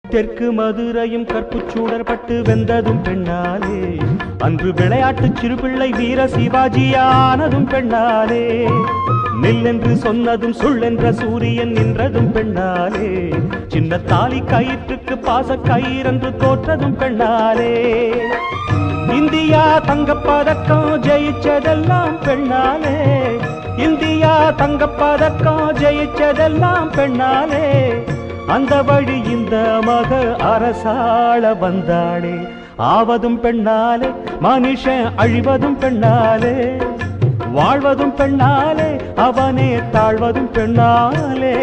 தெற்கு மதுரையும் கற்புச்சூடர் பட்டு வெந்ததும் பெண்ணாலே, அன்று விளையாட்டு சிறுபிள்ளை வீர சிவாஜியானதும் பெண்ணாலே, நெல்லென்று சொன்னதும் சொல்லென்ற சூரியன் நின்றதும் பெண்ணாலே, சின்ன தாலி கயிற்றுக்கு பாச கயிறென்று தோற்றதும் பெண்ணாலே, இந்தியா தங்கப்பதக்கம் ஜெயிச்சதெல்லாம் பெண்ணாலே, இந்தியா தங்கப்பதக்கம் ஜெயிச்சதெல்லாம் பெண்ணாலே, அந்த வழி இந்த மக அரசாள வந்தாளே, ஆவதும் பெண்ணாலே மனுஷன் அழிவதும் பெண்ணாலே, வாழ்வதும் பெண்ணாலே அவனே தாழ்வதும் பெண்ணாலே.